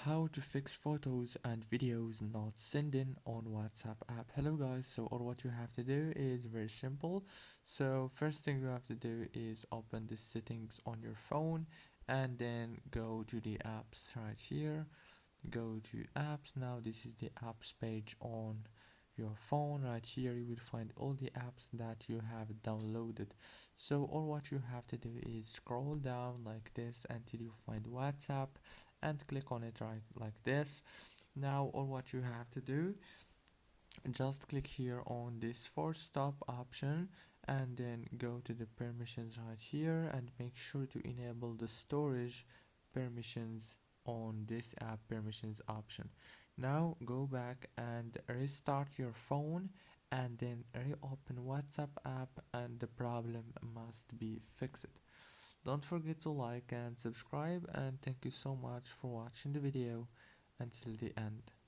How to fix photos and videos not sending on WhatsApp app. Hello guys, so all what you have to do is very simple. So first thing you have to do is open the settings on your phone and then go to the apps right here. Go to apps. Now this is the apps page on your phone. Right here you will find all the apps that you have downloaded. So all what you have to do is scroll down like this until you find WhatsApp and click on it right like this. Now all what you have to do, just click here on this force stop option and then go to the permissions right here and make sure to enable the storage permissions on this app permissions option. Now go back and restart your phone and then reopen WhatsApp app and the problem must be fixed. Don't forget to like and subscribe, and thank you so much for watching the video until the end.